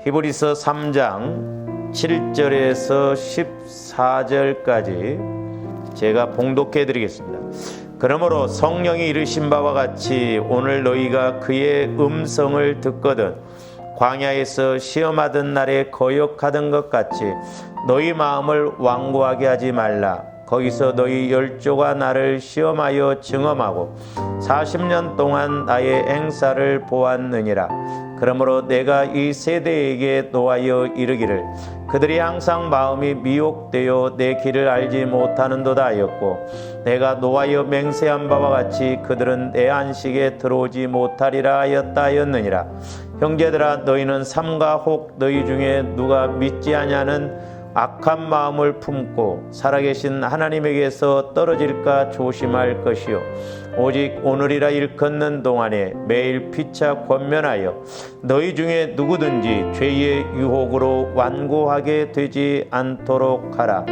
히브리서 3장 7절에서 14절까지 제가 봉독해 드리겠습니다. 그러므로 성령이 이르신 바와 같이 오늘 너희가 그의 음성을 듣거든 광야에서 시험하던 날에 거역하던 것 같이 너희 마음을 완고하게 하지 말라. 거기서 너희 열조가 나를 시험하여 증험하고 40년 동안 나의 행사를 보았느니라. 그러므로 내가 이 세대에게 노하여 이르기를 그들이 항상 마음이 미혹되어 내 길을 알지 못하는도다 하였고, 내가 노하여 맹세한 바와 같이 그들은 내 안식에 들어오지 못하리라 하였느니라. 형제들아, 너희는 삼가 혹 너희 중에 누가 믿지 아니하는 악한 마음을 품고 살아계신 하나님에게서 떨어질까 조심할 것이요, 오직 오늘이라 일컫는 동안에 매일 피차 권면하여 너희 중에 누구든지 죄의 유혹으로 완고하게 되지 않도록 하라.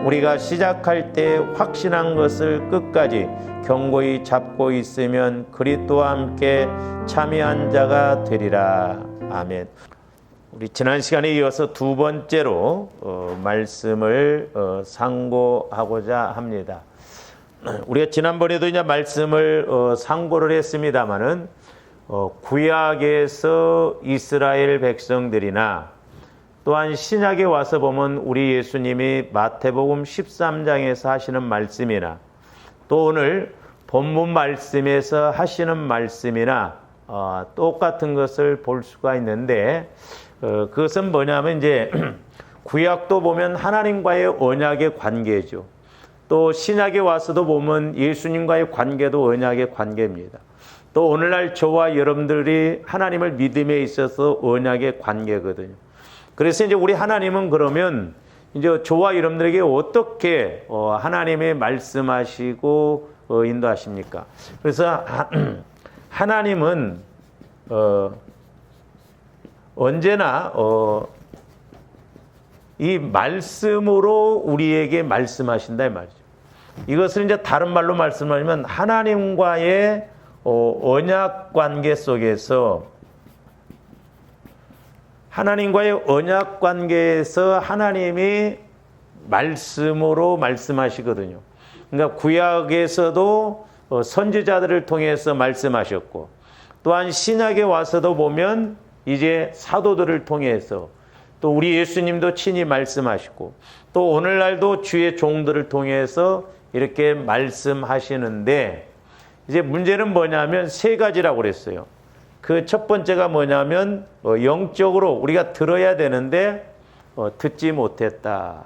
우리가 시작할 때 확신한 것을 끝까지 견고히 잡고 있으면 그리스도와 함께 참여한 자가 되리라. 아멘. 우리 지난 시간에 이어서 두 번째로 말씀을 상고하고자 합니다. 우리가 지난번에도 이제 말씀을 상고를 했습니다마는 구약에서 이스라엘 백성들이나 또한 신약에 와서 보면 우리 예수님이 마태복음 13장에서 하시는 말씀이나 또 오늘 본문 말씀에서 하시는 말씀이나 똑같은 것을 볼 수가 있는데, 그것은 뭐냐면 이제 구약도 보면 하나님과의 언약의 관계죠. 또 신약에 와서도 보면 예수님과의 관계도 언약의 관계입니다. 또 오늘날 저와 여러분들이 하나님을 믿음에 있어서 언약의 관계거든요. 그래서 이제 우리 하나님은 그러면 이제 저와 여러분들에게 어떻게 하나님의 말씀하시고 인도하십니까? 그래서 하나님은 언제나 이 말씀으로 우리에게 말씀하신다 이 말이죠. 이것을 이제 다른 말로 말씀하면 하나님과의 언약 관계 속에서, 하나님과의 언약 관계에서 하나님이 말씀으로 말씀하시거든요. 그러니까 구약에서도 선지자들을 통해서 말씀하셨고, 또한 신약에 와서도 보면 이제 사도들을 통해서, 또 우리 예수님도 친히 말씀하시고, 또 오늘날도 주의 종들을 통해서 이렇게 말씀하시는데, 이제 문제는 뭐냐면 세 가지라고 그랬어요. 그 첫 번째가 뭐냐면 영적으로 우리가 들어야 되는데 듣지 못했다.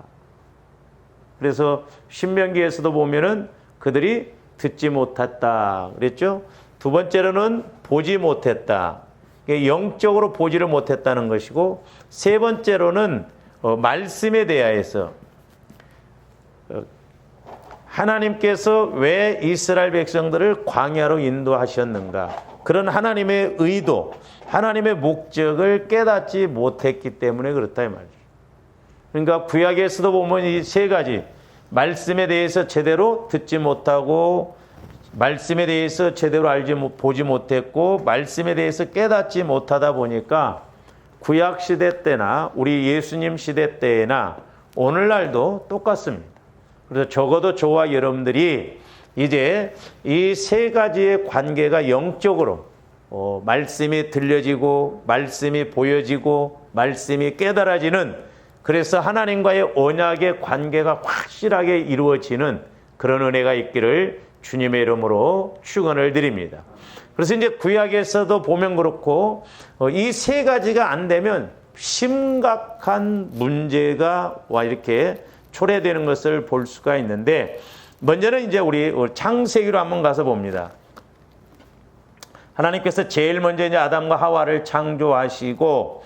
그래서 신명기에서도 보면은 그들이 듣지 못했다 그랬죠. 두 번째로는 보지 못했다. 영적으로 보지를 못했다는 것이고, 세 번째로는 말씀에 대하여서 하나님께서 왜 이스라엘 백성들을 광야로 인도하셨는가, 그런 하나님의 의도, 하나님의 목적을 깨닫지 못했기 때문에 그렇다 이 말이죠. 그러니까 구약에서도 보면 이 세 가지, 말씀에 대해서 제대로 듣지 못하고, 말씀에 대해서 제대로 보지 못했고, 말씀에 대해서 깨닫지 못하다 보니까 구약 시대 때나 우리 예수님 시대 때나 오늘날도 똑같습니다. 그래서 적어도 저와 여러분들이 이제 이 세 가지의 관계가 영적으로 말씀이 들려지고, 말씀이 보여지고, 말씀이 깨달아지는, 그래서 하나님과의 언약의 관계가 확실하게 이루어지는 그런 은혜가 있기를 주님의 이름으로 축원을 드립니다. 그래서 이제 구약에서도 보면 그렇고, 이 세 가지가 안 되면 심각한 문제가 이렇게 초래되는 것을 볼 수가 있는데, 먼저는 이제 우리 창세기로 한번 가서 봅니다. 하나님께서 제일 먼저 이제 아담과 하와를 창조하시고,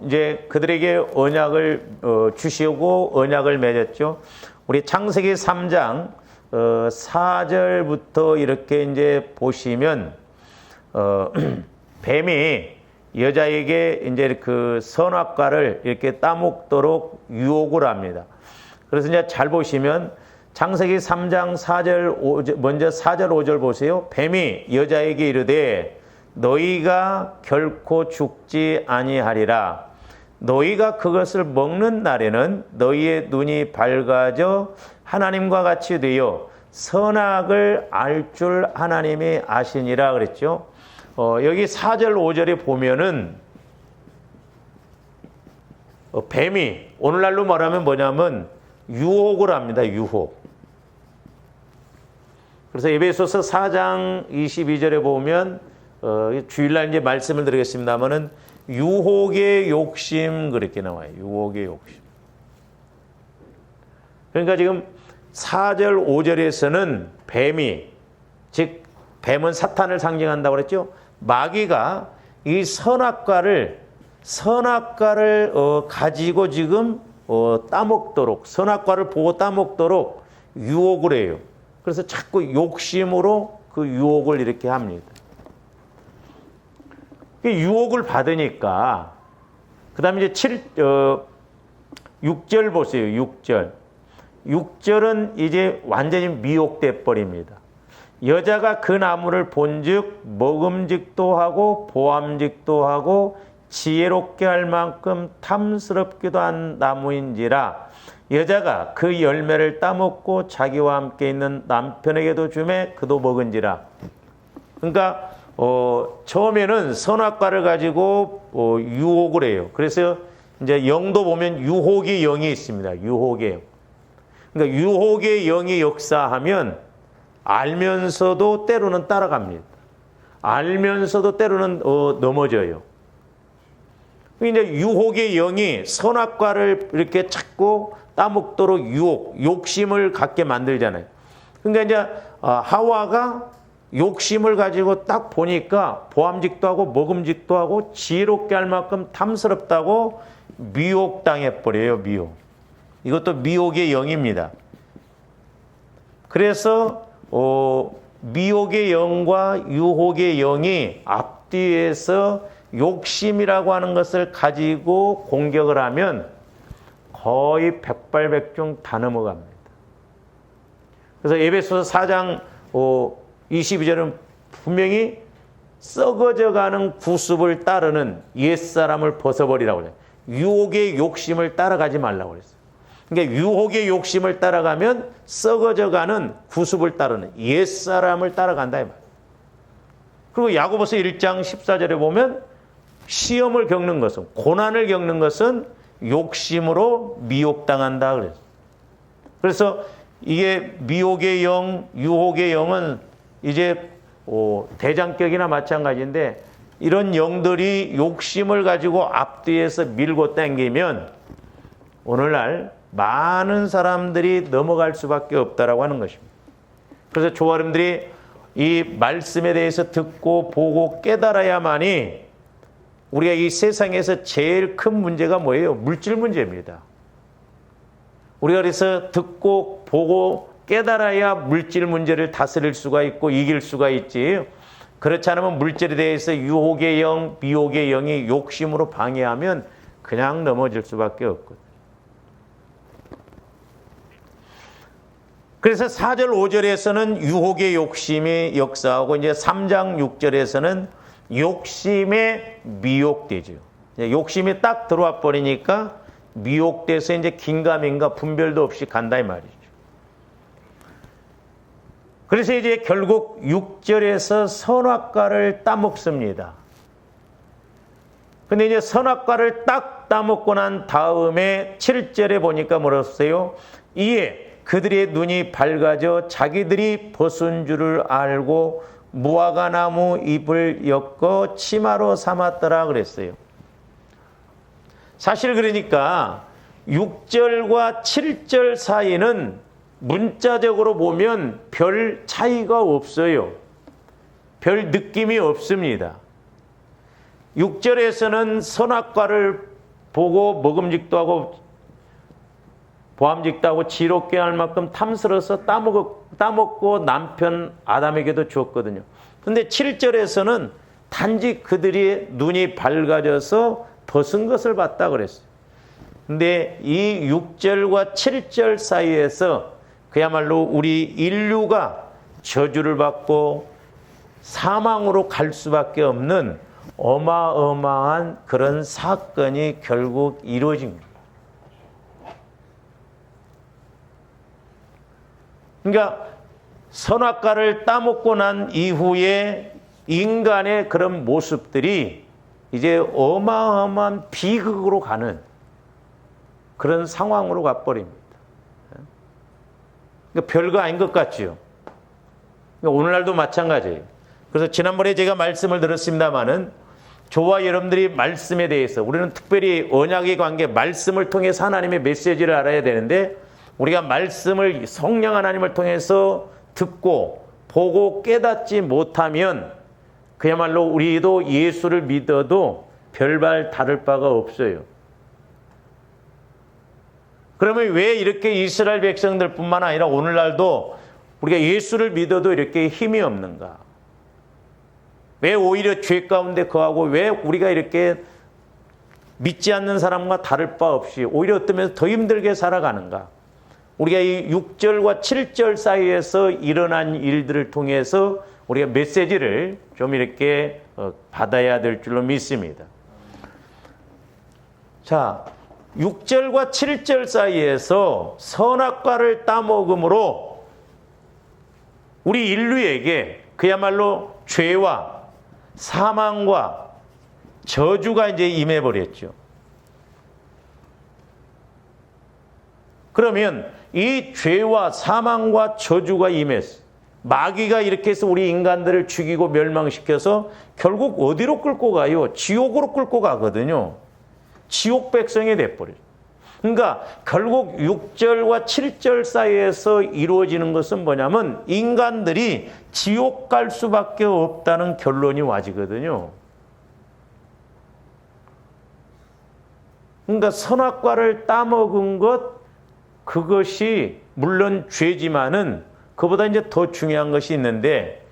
이제 그들에게 언약을 주시고 언약을 맺었죠. 우리 창세기 3장 4절부터 이렇게 이제 보시면, 뱀이 여자에게 이제 그 선악과를 이렇게 따먹도록 유혹을 합니다. 그래서 이제 잘 보시면 창세기 3장 4절 5절, 먼저 4절 5절 보세요. 뱀이 여자에게 이르되 너희가 결코 죽지 아니하리라. 너희가 그것을 먹는 날에는 너희의 눈이 밝아져 하나님과 같이 되어 선악을 알 줄 하나님이 아시니라 그랬죠. 여기 4절 5절에 보면은 뱀이 오늘날로 말하면 뭐냐면 유혹을 합니다. 유혹. 그래서 에베소서 4장 22절에 보면 주일날 이제 말씀을 드리겠습니다만은 유혹의 욕심 그렇게 나와요. 유혹의 욕심. 그러니까 지금 4절 5절에서는 뱀이, 즉 뱀은 사탄을 상징한다고 그랬죠. 마귀가 이 선악과를 가지고 지금 따먹도록, 선악과를 보고 따먹도록 유혹을 해요. 그래서 자꾸 욕심으로 그 유혹을 이렇게 합니다. 유혹을 받으니까 그 다음에 이제 6절 보세요. 6절은 이제 완전히 미혹돼 버립니다. 여자가 그 나무를 본즉 먹음직도 하고 보암직도 하고 지혜롭게 할 만큼 탐스럽기도 한 나무인지라 여자가 그 열매를 따먹고 자기와 함께 있는 남편에게도 주매 그도 먹은지라. 그러니까 처음에는 선악과를 가지고 유혹을 해요. 그래서 이제 영도 보면 유혹의 영이 있습니다. 유혹의 영. 그러니까 유혹의 영이 역사하면 알면서도 때로는 따라갑니다. 알면서도 때로는 넘어져요. 이제 유혹의 영이 선악과를 이렇게 찾고 따먹도록 욕심을 갖게 만들잖아요. 그러니까 이제 하와가 욕심을 가지고 딱 보니까 보암직도 하고 먹음직도 하고 지혜롭게 할 만큼 탐스럽다고 미혹당해 버려요. 미혹. 이것도 미혹의 영입니다. 그래서 미혹의 영과 유혹의 영이 앞뒤에서 욕심이라고 하는 것을 가지고 공격을 하면 거의 백발백중 다 넘어갑니다. 그래서 에베소서 4장 22절은 분명히 썩어져가는 구습을 따르는 옛사람을 벗어버리라고 해요. 유혹의 욕심을 따라가지 말라고 그랬어요. 그러니까 유혹의 욕심을 따라가면 썩어져가는 구습을 따르는 옛사람을 따라간다 이 말이에요. 그리고 야고보서 1장 14절에 보면 시험을 겪는 것은, 고난을 겪는 것은 욕심으로 미혹당한다 그랬어요. 그래서 이게 미혹의 영, 유혹의 영은 이제 대장격이나 마찬가지인데 이런 영들이 욕심을 가지고 앞뒤에서 밀고 당기면 오늘날 많은 사람들이 넘어갈 수밖에 없다라고 하는 것입니다. 그래서 조아름들이 이 말씀에 대해서 듣고 보고 깨달아야만이 우리가 이 세상에서 제일 큰 문제가 뭐예요? 물질 문제입니다. 우리가 그래서 듣고 보고 깨달아야 물질 문제를 다스릴 수가 있고 이길 수가 있지. 그렇지 않으면 물질에 대해서 유혹의 영, 미혹의 영이 욕심으로 방해하면 그냥 넘어질 수밖에 없거든요. 그래서 4절 5절에서는 유혹의 욕심이 역사하고 이제 3장 6절에서는 욕심에 미혹되죠. 욕심이 딱 들어와 버리니까 미혹돼서 이제 긴가민가 분별도 없이 간다 이 말이죠. 그래서 이제 결국 6절에서 선악과를 따먹습니다. 근데 이제 선악과를 딱 따먹고 난 다음에 7절에 보니까 뭐라고 써요? 이에 그들의 눈이 밝아져 자기들이 벗은 줄을 알고 무화과 나무 잎을 엮어 치마로 삼았더라 그랬어요. 사실 그러니까 6절과 7절 사이는 문자적으로 보면 별 차이가 없어요. 별 느낌이 없습니다. 6절에서는 선악과를 보고 먹음직도 하고 보암직도 하고 지롭게 할 만큼 탐스러워서 따먹고 남편 아담에게도 주었거든요. 그런데 7절에서는 단지 그들이 눈이 밝아져서 벗은 것을 봤다 그랬어요. 근데 이 6절과 7절 사이에서 그야말로 우리 인류가 저주를 받고 사망으로 갈 수밖에 없는 어마어마한 그런 사건이 결국 이루어진 거예요. 그러니까 선악과를 따먹고 난 이후에 인간의 그런 모습들이 이제 어마어마한 비극으로 가는 그런 상황으로 가버립니다. 그러니까 별거 아닌 것 같지요. 그러니까 오늘날도 마찬가지예요. 그래서 지난번에 제가 말씀을 들었습니다마는 저와 여러분들이 말씀에 대해서 우리는 특별히 언약의 관계, 말씀을 통해서 하나님의 메시지를 알아야 되는데 우리가 말씀을 성령 하나님을 통해서 듣고 보고 깨닫지 못하면 그야말로 우리도 예수를 믿어도 별반 다를 바가 없어요. 그러면 왜 이렇게 이스라엘 백성들뿐만 아니라 오늘날도 우리가 예수를 믿어도 이렇게 힘이 없는가? 왜 오히려 죄 가운데 거하고 왜 우리가 이렇게 믿지 않는 사람과 다를 바 없이 오히려 어떤 면에서 더 힘들게 살아가는가? 우리가 이 6절과 7절 사이에서 일어난 일들을 통해서 우리가 메시지를 좀 이렇게 받아야 될 줄로 믿습니다. 자, 6절과 7절 사이에서 선악과를 따먹음으로 우리 인류에게 그야말로 죄와 사망과 저주가 이제 임해버렸죠. 그러면 이 죄와 사망과 저주가 임했어. 마귀가 이렇게 해서 우리 인간들을 죽이고 멸망시켜서 결국 어디로 끌고 가요? 지옥으로 끌고 가거든요. 지옥 백성이 돼버려요. 그러니까 결국 6절과 7절 사이에서 이루어지는 것은 뭐냐면 인간들이 지옥 갈 수밖에 없다는 결론이 와지거든요. 그러니까 선악과를 따먹은 것, 그것이 물론 죄지만은 그보다 이제 더 중요한 것이 있는데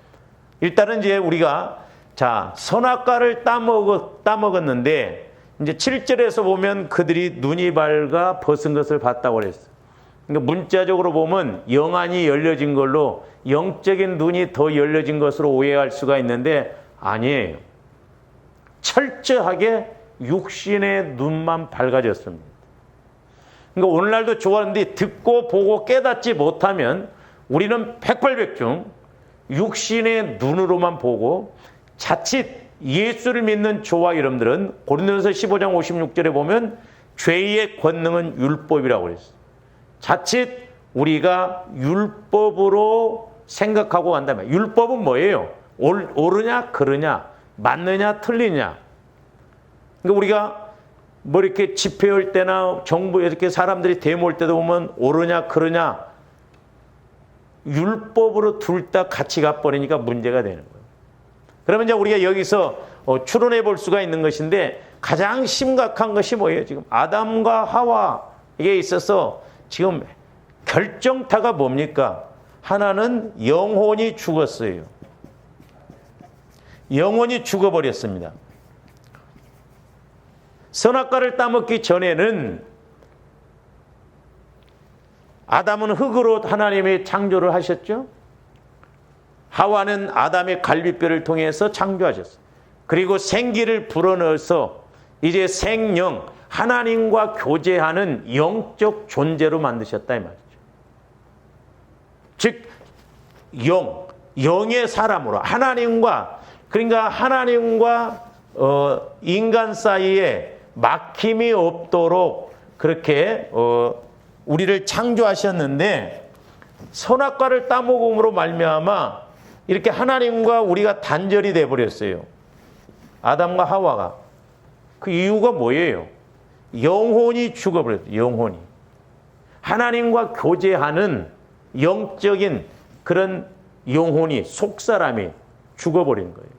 일단은 이제 우리가 자, 선악과를 따먹었는데 이제 7절에서 보면 그들이 눈이 밝아 벗은 것을 봤다고 그랬어요. 그러니까 문자적으로 보면 영안이 열려진 걸로 영적인 눈이 더 열려진 것으로 오해할 수가 있는데 아니에요. 철저하게 육신의 눈만 밝아졌습니다. 그러니까 오늘날도 좋아하는데 듣고 보고 깨닫지 못하면 우리는 백발백중 육신의 눈으로만 보고 자칫 예수를 믿는 저와 여러분들은 고린도전서 15장 56절에 보면 죄의 권능은 율법이라고 그랬어요. 자칫 우리가 율법으로 생각하고 간다면 율법은 뭐예요? 옳으냐 그르냐 맞느냐 틀리냐. 그러니까 우리가 뭐 이렇게 집회할 때나 정부 이렇게 사람들이 데모할 때도 보면 옳으냐 그르냐 율법으로 둘 다 같이 가버리니까 문제가 되는 거예요. 그러면 이제 우리가 여기서 추론해 볼 수가 있는 것인데 가장 심각한 것이 뭐예요? 지금 아담과 하와에게 있어서 지금 결정타가 뭡니까? 하나는 영혼이 죽었어요. 영혼이 죽어버렸습니다. 선악과를 따먹기 전에는 아담은 흙으로 하나님이 창조를 하셨죠. 하와는 아담의 갈비뼈를 통해서 창조하셨어요. 그리고 생기를 불어넣어서 이제 생령, 하나님과 교제하는 영적 존재로 만드셨다 이 말이죠. 즉 영의 사람으로 하나님과 그러니까 하나님과 인간 사이에 막힘이 없도록 그렇게 우리를 창조하셨는데 선악과를 따먹음으로 말미암아 이렇게 하나님과 우리가 단절이 돼버렸어요. 아담과 하와가. 그 이유가 뭐예요? 영혼이 죽어버렸어요. 영혼이. 하나님과 교제하는 영적인 그런 영혼이 속사람이 죽어버린 거예요.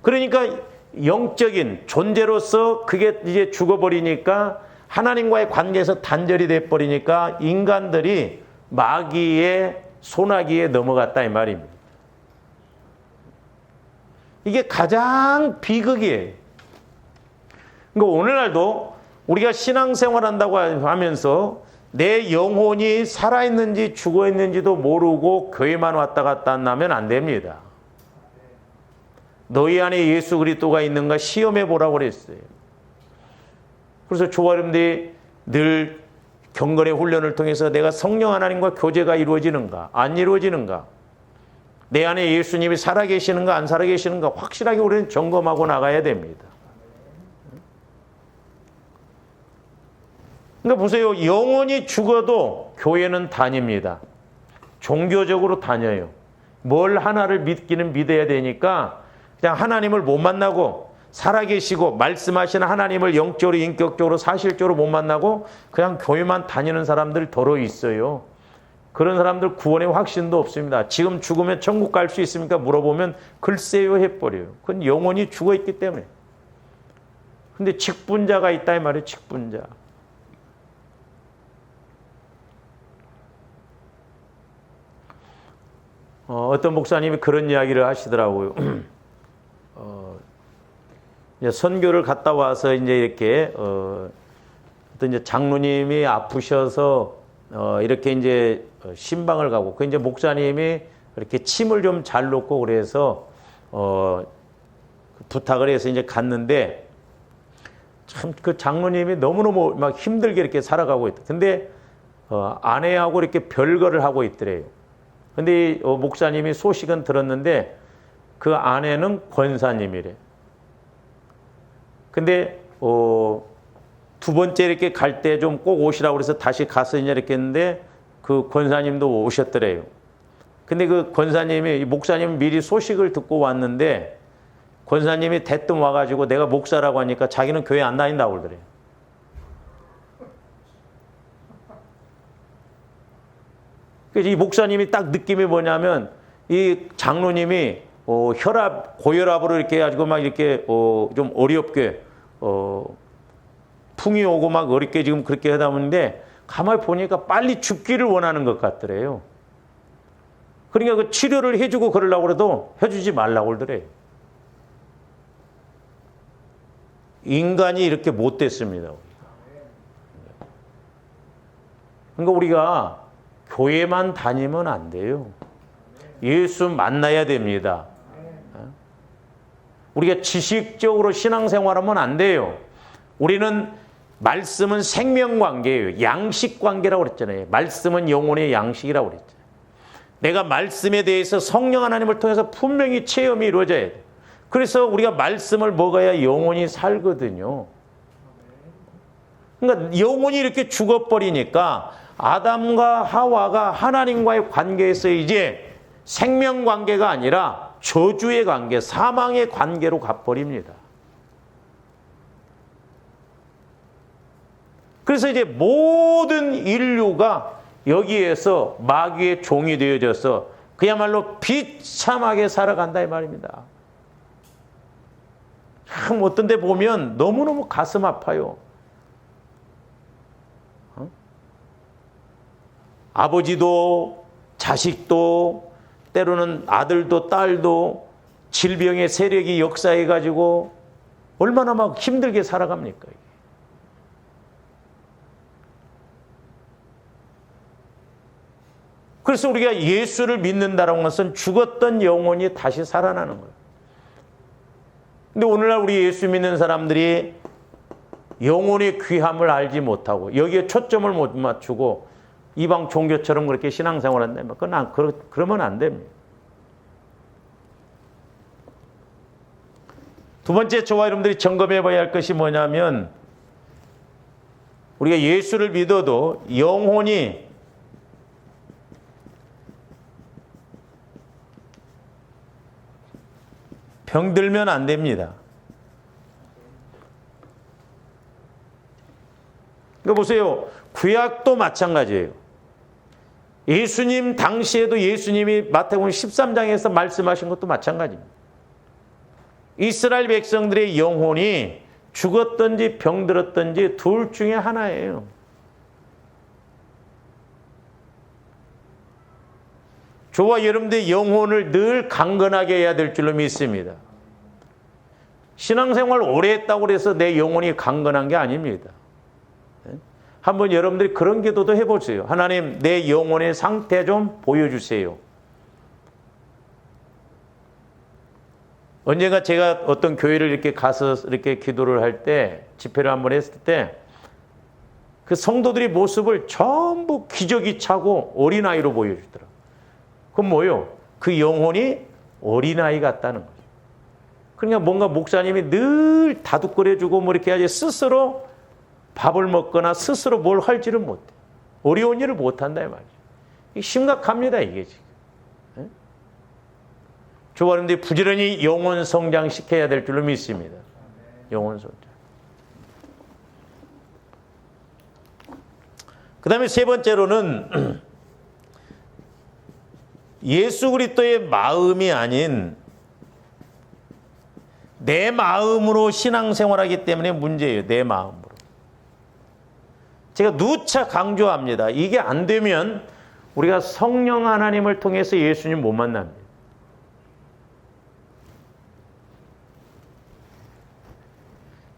그러니까 영적인 존재로서 그게 이제 죽어버리니까 하나님과의 관계에서 단절이 돼버리니까 인간들이 마귀의 소나기에 넘어갔다 이 말입니다. 이게 가장 비극이에요. 그러니까 오늘날도 우리가 신앙생활 한다고 하면서 내 영혼이 살아있는지 죽어있는지도 모르고 교회만 왔다 갔다 한다면 안 됩니다. 너희 안에 예수 그리스도가 있는가 시험해 보라고 그랬어요. 그래서 저와 여러분들이 늘 경건의 훈련을 통해서 내가 성령 하나님과 교제가 이루어지는가 안 이루어지는가, 내 안에 예수님이 살아계시는가 안 살아계시는가 확실하게 우리는 점검하고 나가야 됩니다. 그러니까 보세요. 영혼이 죽어도 교회는 다닙니다. 종교적으로 다녀요. 뭘 하나를 믿기는 믿어야 되니까 그냥 하나님을 못 만나고, 살아계시고 말씀하시는 하나님을 영적으로 인격적으로 사실적으로 못 만나고 그냥 교회만 다니는 사람들 더러 있어요. 그런 사람들 구원의 확신도 없습니다. 지금 죽으면 천국 갈 수 있습니까? 물어보면 글쎄요 해버려요. 그건 영혼이 죽어있기 때문에. 근데 직분자가 있다 이 말이에요. 직분자. 어떤 목사님이 그런 이야기를 하시더라고요. 이제 선교를 갔다 와서 이제 이렇게 어떤 이제 장로님이 아프셔서 이렇게 이제 신방을 가고, 그 이제 목사님이 이렇게 침을 좀 잘 놓고 그래서 부탁을 해서 이제 갔는데, 참 그 장로님이 너무너무 막 힘들게 이렇게 살아가고 있다. 근데 아내하고 이렇게 별거를 하고 있더래요. 근데 목사님이 소식은 들었는데 그 아내는 권사님이래. 근데 두 번째 이렇게 갈 때 좀 꼭 오시라고 그래서 다시 가서 이제 이렇게 했는데 그 권사님도 오셨더래요. 근데 그 권사님이, 목사님 미리 소식을 듣고 왔는데 권사님이 대뜸 와가지고 내가 목사라고 하니까 자기는 교회 안 다닌다고 그러더래요. 그래서 이 목사님이 딱 느낌이 뭐냐면, 이 장로님이 고혈압으로 이렇게 해가지고 막 이렇게 좀 어렵게 풍이 오고 막 어렵게 지금 그렇게 하다 보는데 가만히 보니까 빨리 죽기를 원하는 것 같더래요. 그러니까 그 치료를 해주고 그러려고 그래도 해주지 말라고 그러더래요. 인간이 이렇게 못됐습니다. 그러니까 우리가 교회만 다니면 안 돼요. 예수 만나야 됩니다. 우리가 지식적으로 신앙생활하면 안 돼요. 우리는 말씀은 생명관계예요. 양식관계라고 그랬잖아요. 말씀은 영혼의 양식이라고 그랬잖아요. 내가 말씀에 대해서 성령 하나님을 통해서 분명히 체험이 이루어져야 돼요. 그래서 우리가 말씀을 먹어야 영혼이 살거든요. 그러니까 영혼이 이렇게 죽어버리니까 아담과 하와가 하나님과의 관계에서 이제 생명관계가 아니라 저주의 관계, 사망의 관계로 가버립니다. 그래서 이제 모든 인류가 여기에서 마귀의 종이 되어져서 그야말로 비참하게 살아간다 이 말입니다. 참 어떤 데 보면 너무너무 가슴 아파요. 아버지도 자식도 때로는 아들도 딸도 질병의 세력이 역사해가지고 얼마나 막 힘들게 살아갑니까? 그래서 우리가 예수를 믿는다는 것은 죽었던 영혼이 다시 살아나는 거예요. 근데 오늘날 우리 예수 믿는 사람들이 영혼의 귀함을 알지 못하고 여기에 초점을 못 맞추고 이방 종교처럼 그렇게 신앙생활을 한다면 그러면 안 됩니다. 두 번째 저와 여러분들이 점검해 봐야 할 것이 뭐냐면, 우리가 예수를 믿어도 영혼이 병들면 안 됩니다. 그러니까 보세요. 구약도 마찬가지예요. 예수님 당시에도 예수님이 마태복음 13장에서 말씀하신 것도 마찬가지입니다. 이스라엘 백성들의 영혼이 죽었든지 병들었든지 둘 중에 하나예요. 저와 여러분들의 영혼을 늘 강건하게 해야 될 줄로 믿습니다. 신앙생활 오래 했다고 해서 내 영혼이 강건한 게 아닙니다. 한번 여러분들이 그런 기도도 해보세요. 하나님, 내 영혼의 상태 좀 보여주세요. 언젠가 제가 어떤 교회를 이렇게 가서 이렇게 기도를 할 때, 집회를 한번 했을 때, 그 성도들의 모습을 전부 기저귀 차고 어린아이로 보여주더라고요. 그건 뭐예요? 그 영혼이 어린아이 같다는 거죠. 그러니까 뭔가 목사님이 늘 다독거려주고 뭐 이렇게 해야지 스스로 밥을 먹거나 스스로 뭘 할지를 못해. 어려운 일을 못한다 이 말이죠. 이게 심각합니다, 이게 지금. 네? 조바님들이 부지런히 영혼 성장시켜야 될 줄로 믿습니다. 영혼 성장. 그 다음에 세 번째로는 예수 그리스도의 마음이 아닌 내 마음으로 신앙생활하기 때문에 문제예요. 내 마음으로. 제가 누차 강조합니다. 이게 안 되면 우리가 성령 하나님을 통해서 예수님 못 만납니다.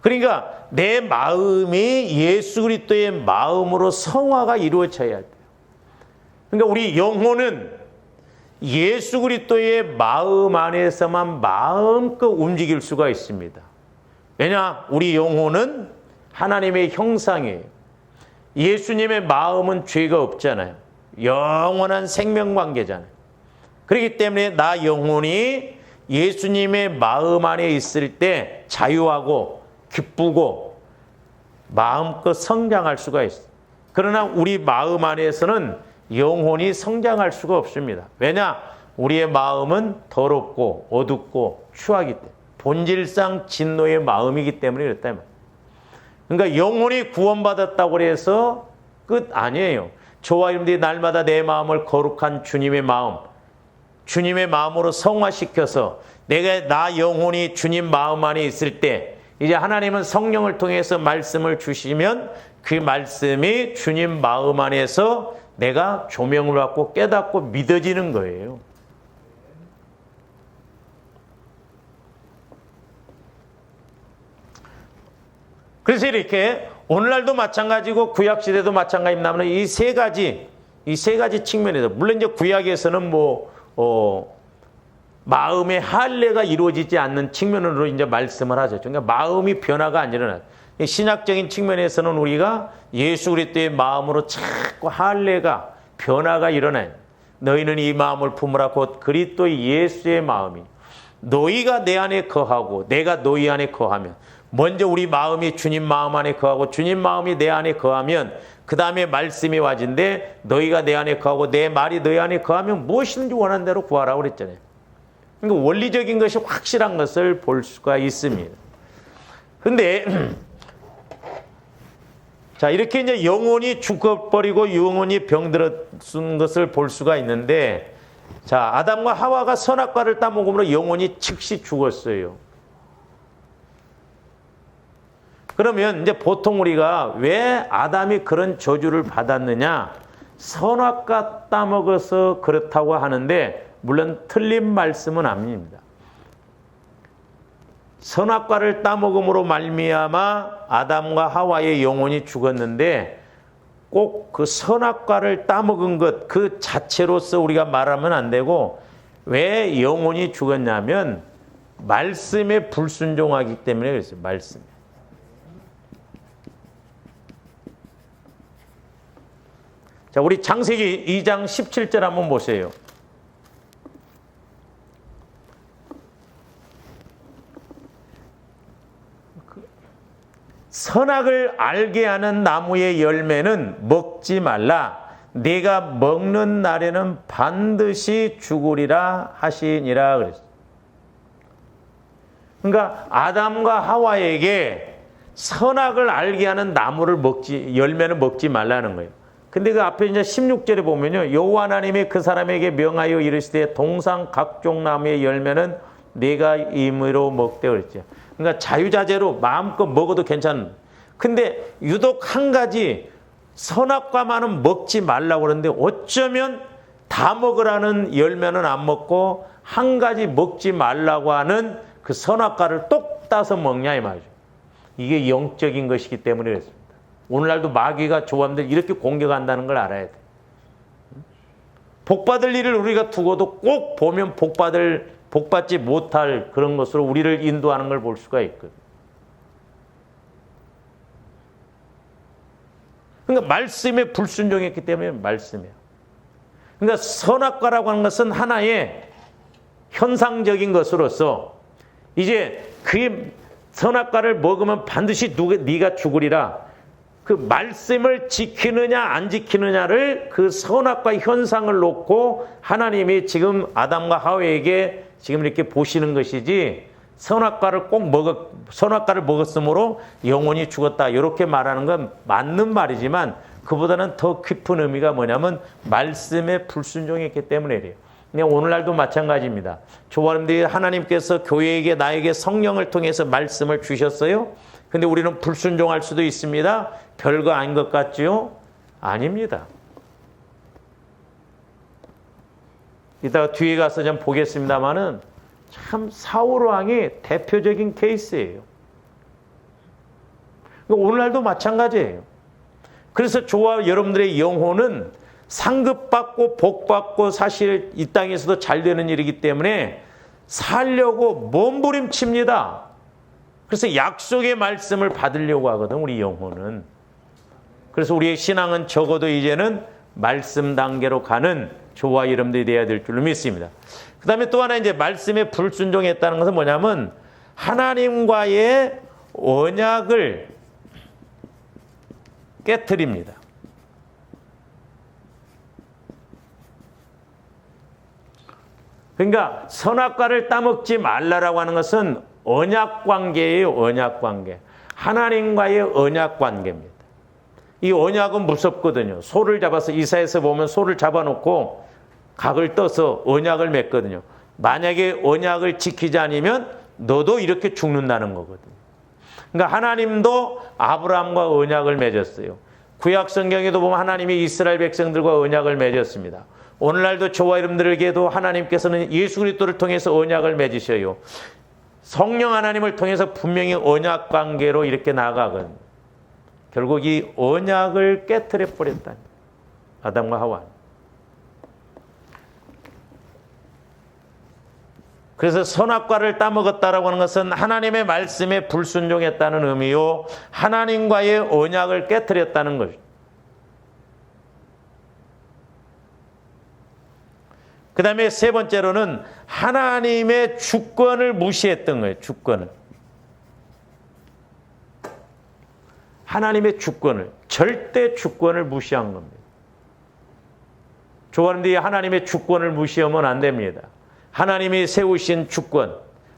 그러니까 내 마음이 예수 그리스도의 마음으로 성화가 이루어져야 돼요. 그러니까 우리 영혼은 예수 그리스도의 마음 안에서만 마음껏 움직일 수가 있습니다. 왜냐? 우리 영혼은 하나님의 형상이에요. 예수님의 마음은 죄가 없잖아요. 영원한 생명관계잖아요. 그렇기 때문에 나 영혼이 예수님의 마음 안에 있을 때 자유하고 기쁘고 마음껏 성장할 수가 있어요. 그러나 우리 마음 안에서는 영혼이 성장할 수가 없습니다. 왜냐? 우리의 마음은 더럽고 어둡고 추하기 때문에 본질상 진노의 마음이기 때문에 그렇다. 그러니까 영혼이 구원받았다고 해서 끝 아니에요. 저와 여러분들이 날마다 내 마음을 거룩한 주님의 마음, 주님의 마음으로 성화시켜서 나 영혼이 주님 마음 안에 있을 때 이제 하나님은 성령을 통해서 말씀을 주시면 그 말씀이 주님 마음 안에서 내가 조명을 받고 깨닫고 믿어지는 거예요. 그래서 이렇게 오늘날도 마찬가지고 구약시대도 마찬가지입니다만 이 세 가지 측면에서 물론 이제 구약에서는 마음의 할례가 이루어지지 않는 측면으로 이제 말씀을 하죠. 그러니까 마음이 변화가 안 일어나요. 신학적인 측면에서는 우리가 예수 그리스도의 마음으로 자꾸 할례가 변화가 일어나요. 너희는 이 마음을 품으라 곧 그리스도의 예수의 마음이 너희가 내 안에 거하고 내가 너희 안에 거하면 먼저 우리 마음이 주님 마음 안에 거하고 주님 마음이 내 안에 거하면 그 다음에 말씀이 와진데 너희가 내 안에 거하고 내 말이 너희 안에 거하면 무엇이든지 원하는 대로 구하라고 그랬잖아요. 그러니까 원리적인 것이 확실한 것을 볼 수가 있습니다. 그런데 자, 이렇게 이제 영혼이 죽어버리고 영혼이 병들었은 것을 볼 수가 있는데, 자, 아담과 하와가 선악과를 따먹음으로 영혼이 즉시 죽었어요. 그러면 이제 보통 우리가 왜 아담이 그런 저주를 받았느냐? 선악과 따먹어서 그렇다고 하는데, 물론 틀린 말씀은 아닙니다. 선악과를 따먹음으로 말미암아 아담과 하와의 영혼이 죽었는데 꼭 그 선악과를 따먹은 것 그 자체로서 우리가 말하면 안 되고 왜 영혼이 죽었냐면 말씀에 불순종하기 때문에 그랬어요. 말씀. 자, 우리 창세기 2장 17절 한번 보세요. 선악을 알게 하는 나무의 열매는 먹지 말라. 네가 먹는 날에는 반드시 죽으리라 하시니라 그랬어요. 그러니까 아담과 하와에게 선악을 알게 하는 열매는 먹지 말라는 거예요. 근데 그 앞에 이제 16절에 보면요. 여호와 하나님이 그 사람에게 명하여 이르시되 동상 각종 나무의 열매는 네가 임의로 먹되 그랬죠. 그러니까 자유자재로 마음껏 먹어도 괜찮은. 근데 유독 한 가지 선악과만은 먹지 말라고 그러는데 어쩌면 다 먹으라는 열매는 안 먹고 한 가지 먹지 말라고 하는 그 선악과를 똑 따서 먹냐 이 말이죠. 이게 영적인 것이기 때문에 그렇습니다. 오늘날도 마귀가 조함들 이렇게 공격한다는 걸 알아야 돼. 복받을 일을 우리가 두고도 꼭 보면 복받지 못할 그런 것으로 우리를 인도하는 걸 볼 수가 있거든. 그러니까 말씀에 불순종했기 때문에 말씀이에요. 그러니까 선악과라고 하는 것은 하나의 현상적인 것으로서 이제 그 선악과를 먹으면 반드시 네가 죽으리라. 그 말씀을 지키느냐 안 지키느냐를 그 선악과 현상을 놓고 하나님이 지금 아담과 하와에게 지금 이렇게 보시는 것이지 선악과를 먹었으므로 영원히 죽었다 이렇게 말하는 건 맞는 말이지만 그보다는 더 깊은 의미가 뭐냐면 말씀에 불순종했기 때문에 그래요. 그냥 오늘날도 마찬가지입니다. 조화님들이 하나님께서 교회에게 나에게 성령을 통해서 말씀을 주셨어요. 근데 우리는 불순종할 수도 있습니다. 별거 아닌 것 같지요? 아닙니다. 이따가 뒤에 가서 좀 보겠습니다만은 참 사울 왕이 대표적인 케이스예요. 오늘날도 마찬가지예요. 그래서 저와 여러분들의 영혼은 상급받고 복받고 사실 이 땅에서도 잘 되는 일이기 때문에 살려고 몸부림칩니다. 그래서 약속의 말씀을 받으려고 하거든, 우리 영혼은. 그래서 우리의 신앙은 적어도 이제는 말씀 단계로 가는 저와 여러분들이 되어야 될 줄로 믿습니다. 그 다음에 또 하나 이제 말씀에 불순종했다는 것은 뭐냐면 하나님과의 언약을 깨트립니다. 그러니까 선악과를 따먹지 말라라고 하는 것은 언약 관계예요. 언약 관계. 하나님과의 언약 관계입니다. 이 언약은 무섭거든요. 소를 잡아서 이사야서 보면 소를 잡아놓고 각을 떠서 언약을 맺거든요. 만약에 언약을 지키지 않으면 너도 이렇게 죽는다는 거거든요. 그러니까 하나님도 아브라함과 언약을 맺었어요. 구약 성경에도 보면 하나님이 이스라엘 백성들과 언약을 맺었습니다. 오늘날도 저와 여러분들에게도 하나님께서는 예수 그리스도를 통해서 언약을 맺으셔요. 성령 하나님을 통해서 분명히 언약 관계로 이렇게 나아가거든요. 결국 이 언약을 깨트려 버렸다니. 아담과 하와. 그래서 선악과를 따먹었다라고 하는 것은 하나님의 말씀에 불순종했다는 의미요. 하나님과의 언약을 깨트렸다는 것이죠. 그 다음에 세 번째로는 하나님의 주권을 무시했던 거예요. 주권을. 하나님의 주권을, 절대 주권을 무시한 겁니다. 조화님들이 하나님의 주권을 무시하면 안 됩니다. 하나님이 세우신 주권,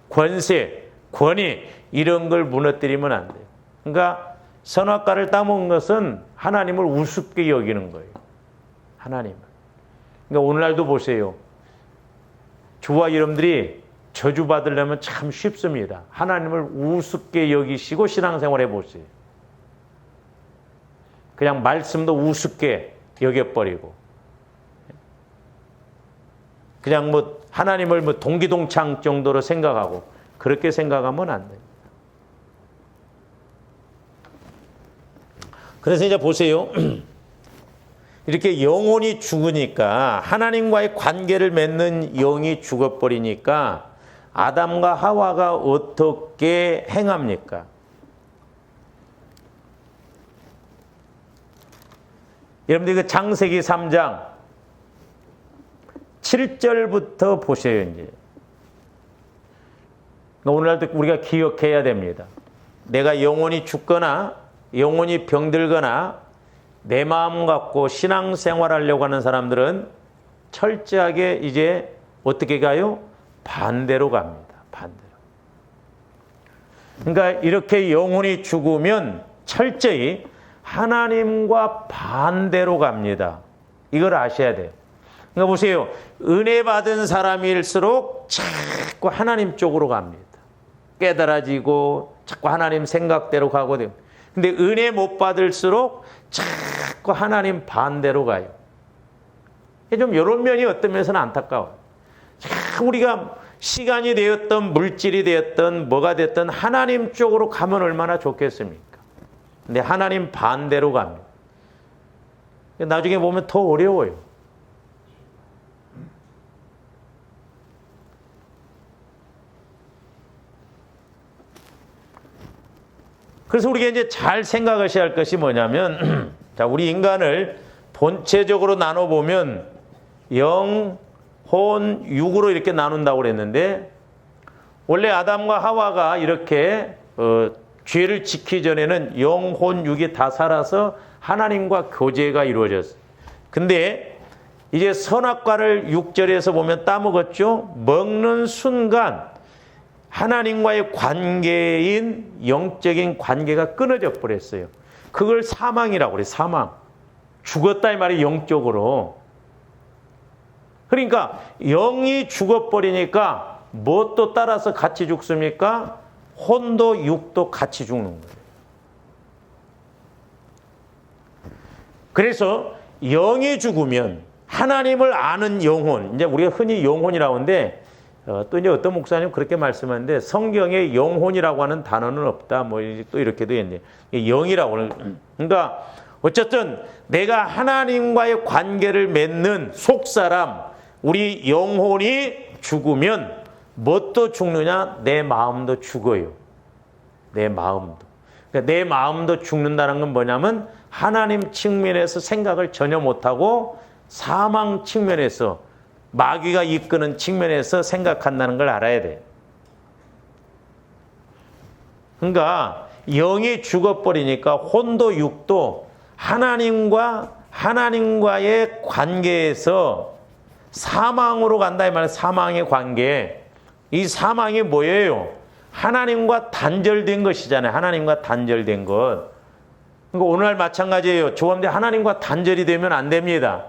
권세, 권위 이런 걸 무너뜨리면 안 돼요. 그러니까 선악과를 따먹은 것은 하나님을 우습게 여기는 거예요. 하나님을. 그러니까 오늘날도 보세요. 저와 여러분들이 저주받으려면 참 쉽습니다. 하나님을 우습게 여기시고 신앙생활 해보세요. 그냥 말씀도 우습게 여겨버리고 그냥 뭐 하나님을 뭐 동기동창 정도로 생각하고 그렇게 생각하면 안 돼요. 그래서 이제 보세요. 이렇게 영혼이 죽으니까 하나님과의 관계를 맺는 영이 죽어버리니까 아담과 하와가 어떻게 행합니까? 여러분들 그 창세기 3장 7절부터 보세요. 이제 오늘날도 우리가 기억해야 됩니다. 내가 영혼이 죽거나 영혼이 병들거나 내 마음 갖고 신앙생활하려고 하는 사람들은 철저하게 이제 어떻게 가요? 반대로 갑니다. 반대로. 그러니까 이렇게 영혼이 죽으면 철저히 하나님과 반대로 갑니다. 이걸 아셔야 돼요. 그러니까 보세요. 은혜 받은 사람일수록 자꾸 하나님 쪽으로 갑니다. 깨달아지고 자꾸 하나님 생각대로 가거든요. 근데 은혜 못 받을수록 자꾸 하나님 반대로 가요. 좀 이런 면이 어떤 면에서는 안타까워요. 우리가 시간이 되었던 물질이 되었던 뭐가 됐든 하나님 쪽으로 가면 얼마나 좋겠습니까? 근데 하나님 반대로 갑니다. 나중에 보면 더 어려워요. 그래서 우리가 이제 잘 생각하셔야 할 것이 뭐냐면, 자, 우리 인간을 본체적으로 나눠보면 영, 혼, 육으로 이렇게 나눈다고 그랬는데, 원래 아담과 하와가 이렇게 죄를 짓기 전에는 영, 혼, 육이 다 살아서 하나님과 교제가 이루어졌어요. 근데 이제 선악과를 6절에서 보면 따먹었죠. 먹는 순간 하나님과의 관계인 영적인 관계가 끊어져 버렸어요. 그걸 사망이라고 그래요. 사망. 죽었다 이 말이 영적으로. 그러니까 영이 죽어버리니까 무엇도 따라서 같이 죽습니까? 혼도 육도 같이 죽는 거예요. 그래서 영이 죽으면 하나님을 아는 영혼, 이제 우리가 흔히 영혼이라고 하는데 또 이제 어떤 목사님 그렇게 말씀하는데 성경에 영혼이라고 하는 단어는 없다. 뭐 또 이렇게도 했는데 영이라고 하는. 그러니까 어쨌든 내가 하나님과의 관계를 맺는 속사람, 우리 영혼이 죽으면 뭣도 죽느냐? 내 마음도 죽어요. 내 마음도. 그러니까 내 마음도 죽는다는 건 뭐냐면 하나님 측면에서 생각을 전혀 못하고 사망 측면에서 마귀가 이끄는 측면에서 생각한다는 걸 알아야 돼요. 그러니까 영이 죽어버리니까 혼도 육도 하나님과의 관계에서 사망으로 간다 이 말이에요. 사망의 관계. 이 사망이 뭐예요? 하나님과 단절된 것이잖아요. 하나님과 단절된 것. 그러니까 오늘날 마찬가지예요. 조금데 하나님과 단절이 되면 안 됩니다.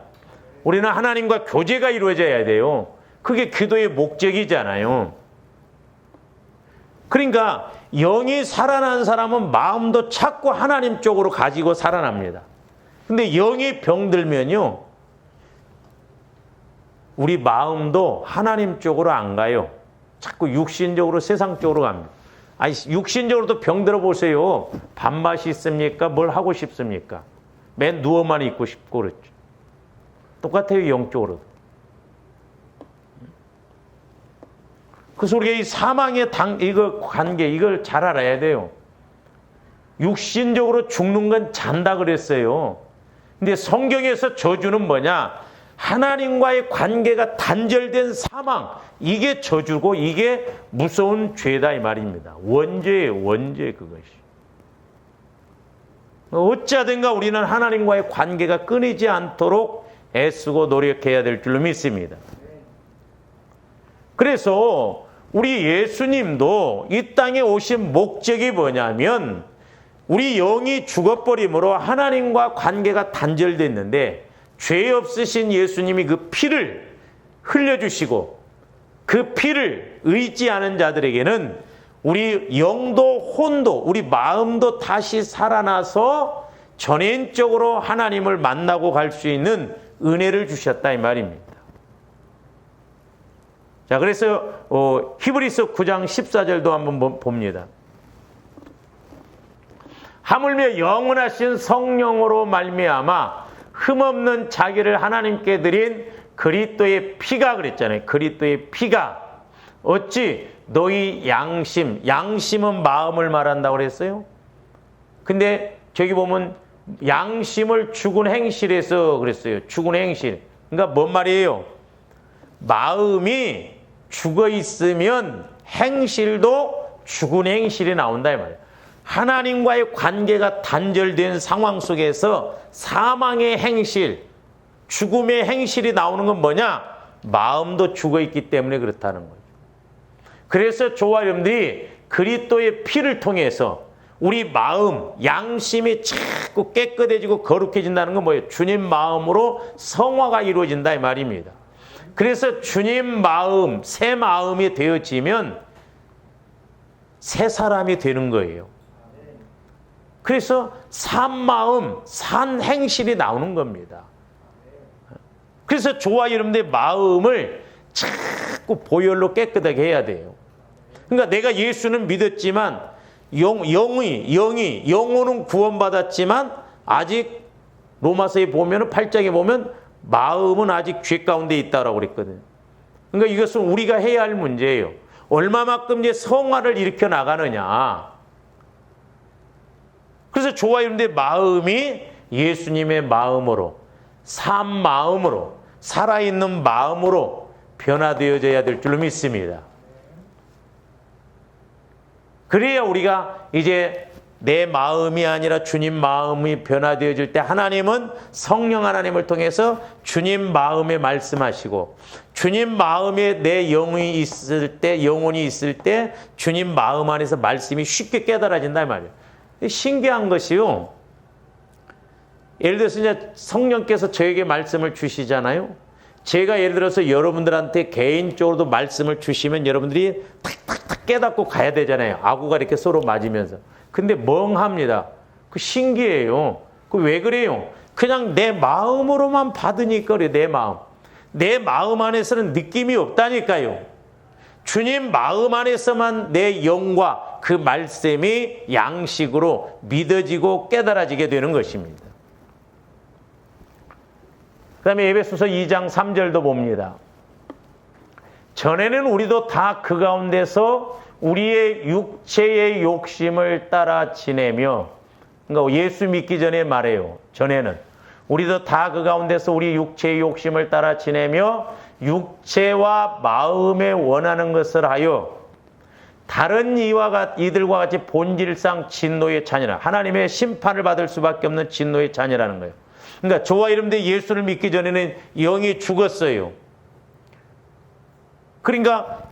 우리는 하나님과 교제가 이루어져야 돼요. 그게 기도의 목적이잖아요. 그러니까 영이 살아난 사람은 마음도 자꾸 하나님 쪽으로 가지고 살아납니다. 근데 영이 병들면요, 우리 마음도 하나님 쪽으로 안 가요. 자꾸 육신적으로 세상 쪽으로 갑니다. 아니, 육신적으로도 병들어 보세요. 밥맛이 있습니까? 뭘 하고 싶습니까? 맨 누워만 있고 싶고 그렇죠. 똑같아요, 영적으로도. 그래서 우리가 이 사망의 관계, 이걸 잘 알아야 돼요. 육신적으로 죽는 건 잔다 그랬어요. 근데 성경에서 저주는 뭐냐? 하나님과의 관계가 단절된 사망, 이게 저주고 이게 무서운 죄다 이 말입니다. 원죄예요, 원죄 그것이. 어찌하든가 우리는 하나님과의 관계가 끊이지 않도록 애쓰고 노력해야 될 줄로 믿습니다. 그래서 우리 예수님도 이 땅에 오신 목적이 뭐냐면 우리 영이 죽어버림으로 하나님과 관계가 단절됐는데 죄 없으신 예수님이 그 피를 흘려주시고 그 피를 의지하는 자들에게는 우리 영도 혼도 우리 마음도 다시 살아나서 전인적으로 하나님을 만나고 갈 수 있는 은혜를 주셨다 이 말입니다. 자, 그래서 히브리서 9장 14절도 한번 봅니다. 하물며 영원하신 성령으로 말미암아 흠없는 자기를 하나님께 드린 그리스도의 피가 그랬잖아요. 그리스도의 피가 어찌 너희 양심은 마음을 말한다고 그랬어요. 근데 저기 보면 양심을 죽은 행실에서 그랬어요. 죽은 행실. 그러니까 뭔 말이에요? 마음이 죽어 있으면 행실도 죽은 행실이 나온다 이 말이에요. 하나님과의 관계가 단절된 상황 속에서 사망의 행실, 죽음의 행실이 나오는 건 뭐냐? 마음도 죽어 있기 때문에 그렇다는 거죠. 그래서 저와 여러분들이 그리스도의 피를 통해서 우리 마음, 양심이 자꾸 깨끗해지고 거룩해진다는 건 뭐예요? 주님 마음으로 성화가 이루어진다 이 말입니다. 그래서 주님 마음, 새 마음이 되어지면 새 사람이 되는 거예요. 그래서 산 마음, 산 행실이 나오는 겁니다. 그래서 저와 여러분들의 마음을 자꾸 보혈로 깨끗하게 해야 돼요. 그러니까 내가 예수는 믿었지만 영혼은 구원받았지만 아직 로마서에 보면 8장에 보면 마음은 아직 죄 가운데 있다라고 그랬거든요. 그러니까 이것은 우리가 해야 할 문제예요. 얼마만큼 이제 성화를 일으켜 나가느냐. 그래서 좋아요. 그런데 마음이 예수님의 마음으로, 산 마음으로, 살아있는 마음으로 변화되어져야 될 줄로 믿습니다. 그래야 우리가 이제 내 마음이 아니라 주님 마음이 변화되어질 때 하나님은 성령 하나님을 통해서 주님 마음에 말씀하시고 주님 마음에 내 영혼이 있을 때 주님 마음 안에서 말씀이 쉽게 깨달아진다 이 말이에요. 신기한 것이요. 예를 들어서 이제 성령께서 저에게 말씀을 주시잖아요. 제가 예를 들어서 여러분들한테 개인적으로도 말씀을 주시면 여러분들이 탁탁탁 깨닫고 가야 되잖아요. 아구가 이렇게 서로 맞으면서. 근데 멍합니다. 그 신기해요. 그 왜 그래요? 그냥 내 마음으로만 받으니까 그래, 내 마음. 내 마음 안에서는 느낌이 없다니까요. 주님 마음 안에서만 내 영과 그 말씀이 양식으로 믿어지고 깨달아지게 되는 것입니다. 그 다음에 에베소서 2장 3절도 봅니다. 전에는 우리도 다 그 가운데서 우리의 육체의 욕심을 따라 지내며, 그러니까 예수 믿기 전에 말해요. 전에는 우리도 다 그 가운데서 우리 육체의 욕심을 따라 지내며 육체와 마음에 원하는 것을 하여 다른 이들과 같이 본질상 진노의 자녀라. 하나님의 심판을 받을 수밖에 없는 진노의 자녀라는 거예요. 그러니까 저와 여러분들 예수를 믿기 전에는 영이 죽었어요. 그러니까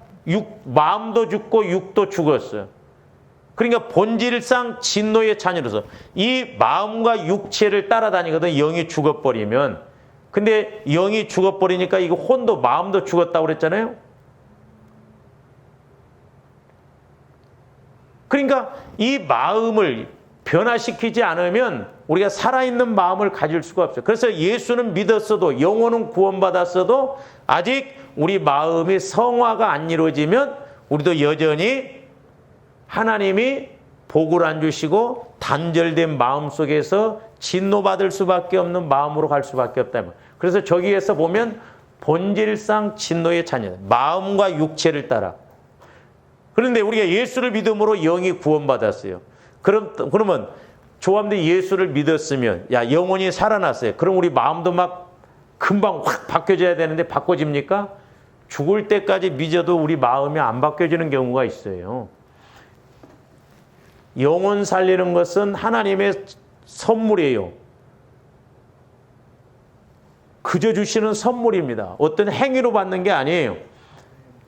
마음도 죽고 육도 죽었어요. 그러니까 본질상 진노의 자녀로서 이 마음과 육체를 따라다니거든. 영이 죽어버리면. 근데 영이 죽어버리니까 이거 혼도 마음도 죽었다고 그랬잖아요. 그러니까 이 마음을 변화시키지 않으면 우리가 살아있는 마음을 가질 수가 없어요. 그래서 예수는 믿었어도 영혼은 구원받았어도 아직 우리 마음이 성화가 안 이루어지면 우리도 여전히 하나님이 복을 안 주시고 단절된 마음 속에서 진노받을 수밖에 없는 마음으로 갈 수밖에 없다. 그래서 저기에서 보면 본질상 진노의 자녀, 마음과 육체를 따라. 그런데 우리가 예수를 믿음으로 영이 구원받았어요. 그러면 조합대 예수를 믿었으면 야 영혼이 살아났어요. 그럼 우리 마음도 막 금방 확 바뀌어져야 되는데 바꿔집니까? 죽을 때까지 믿어도 우리 마음이 안 바뀌어지는 경우가 있어요. 영혼 살리는 것은 하나님의 선물이에요. 그저 주시는 선물입니다. 어떤 행위로 받는 게 아니에요.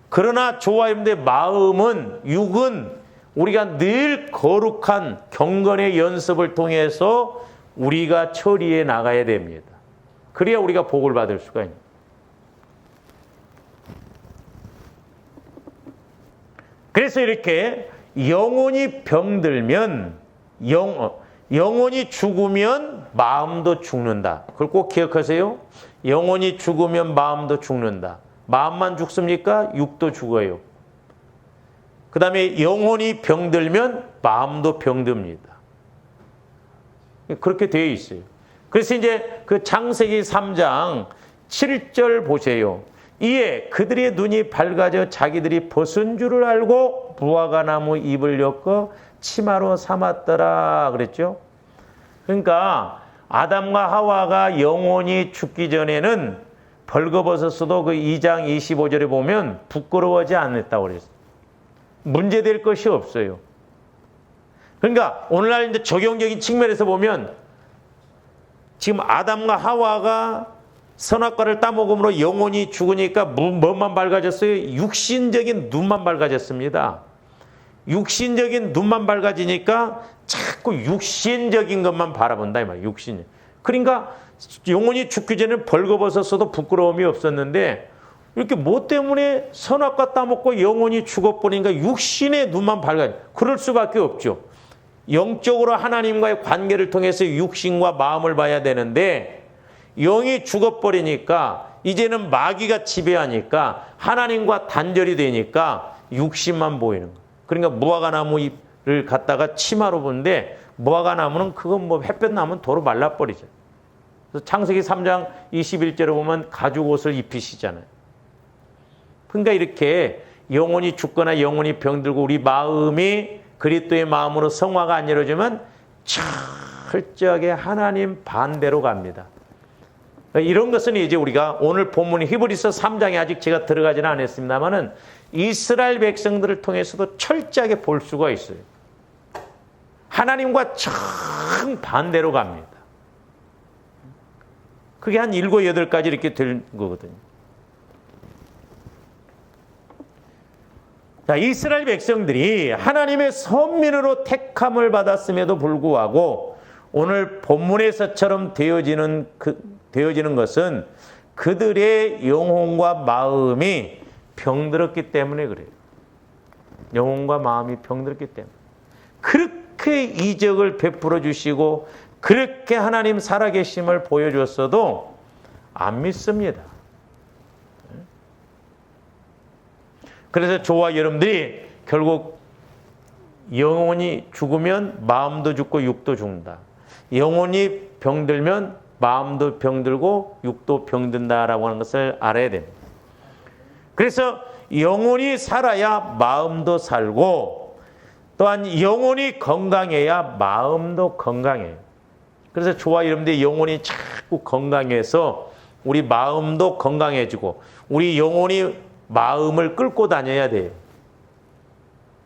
그러나 조화임대 마음은, 육은 우리가 늘 거룩한 경건의 연습을 통해서 우리가 처리해 나가야 됩니다. 그래야 우리가 복을 받을 수가 있습니다. 그래서 이렇게 영혼이 병들면, 영혼이 죽으면 마음도 죽는다. 그걸 꼭 기억하세요. 영혼이 죽으면 마음도 죽는다. 마음만 죽습니까? 육도 죽어요. 그 다음에 영혼이 병들면 마음도 병듭니다. 그렇게 되어 있어요. 그래서 이제 그 창세기 3장 7절 보세요. 이에 그들의 눈이 밝아져 자기들이 벗은 줄을 알고 무화과 나무 잎을 엮어 치마로 삼았더라 그랬죠. 그러니까 아담과 하와가 영혼이 죽기 전에는 벌거벗었어도 그 2장 25절에 보면 부끄러워하지 않았다고 그랬어요. 문제될 것이 없어요. 그러니까 오늘날 이제 적용적인 측면에서 보면 지금 아담과 하와가 선악과를 따먹음으로 영혼이 죽으니까 뭐만 밝아졌어요? 육신적인 눈만 밝아졌습니다. 육신적인 눈만 밝아지니까 자꾸 육신적인 것만 바라본다 이 말이에요. 육신. 그러니까 영혼이 죽기 전에 벌거벗었어도 부끄러움이 없었는데 이렇게 뭐 때문에 선악과 따먹고 영혼이 죽어버리니까 육신의 눈만 밝아져. 그럴 수밖에 없죠. 영적으로 하나님과의 관계를 통해서 육신과 마음을 봐야 되는데 영이 죽어버리니까 이제는 마귀가 지배하니까 하나님과 단절이 되니까 육신만 보이는 거예요. 그러니까 무화과 나무 잎 갖다가 치마로 보는데 무화과 나무는 그건 뭐 햇볕 나면 도로 말라버리죠. 그래서 창세기 3장 21절에 보면 가죽 옷을 입히시잖아요. 그러니까 이렇게 영혼이 죽거나 영혼이 병들고 우리 마음이 그리스도의 마음으로 성화가 안 이루어지면 철저하게 하나님 반대로 갑니다. 이런 것은 이제 우리가 오늘 본문 히브리서 3장에 아직 제가 들어가지는 않았습니다만은 이스라엘 백성들을 통해서도 철저하게 볼 수가 있어요. 하나님과 정반대로 갑니다. 그게 한 7, 8가지 이렇게 될 거거든요. 자, 이스라엘 백성들이 하나님의 선민으로 택함을 받았음에도 불구하고 오늘 본문에서처럼 되어지는 것은 그들의 영혼과 마음이 병들었기 때문에 그래요. 영혼과 마음이 병들었기 때문에. 그렇게 이적을 베풀어 주시고 그렇게 하나님 살아계심을 보여줬어도 안 믿습니다. 그래서 저와 여러분들이 결국 영혼이 죽으면 마음도 죽고 육도 죽는다. 영혼이 병들면 마음도 병들고 육도 병든다라고 하는 것을 알아야 됩니다. 그래서 영혼이 살아야 마음도 살고 또한 영혼이 건강해야 마음도 건강해요. 그래서 저와 여러분들이 영혼이 자꾸 건강해서 우리 마음도 건강해지고 우리 영혼이 마음을 끌고 다녀야 돼요.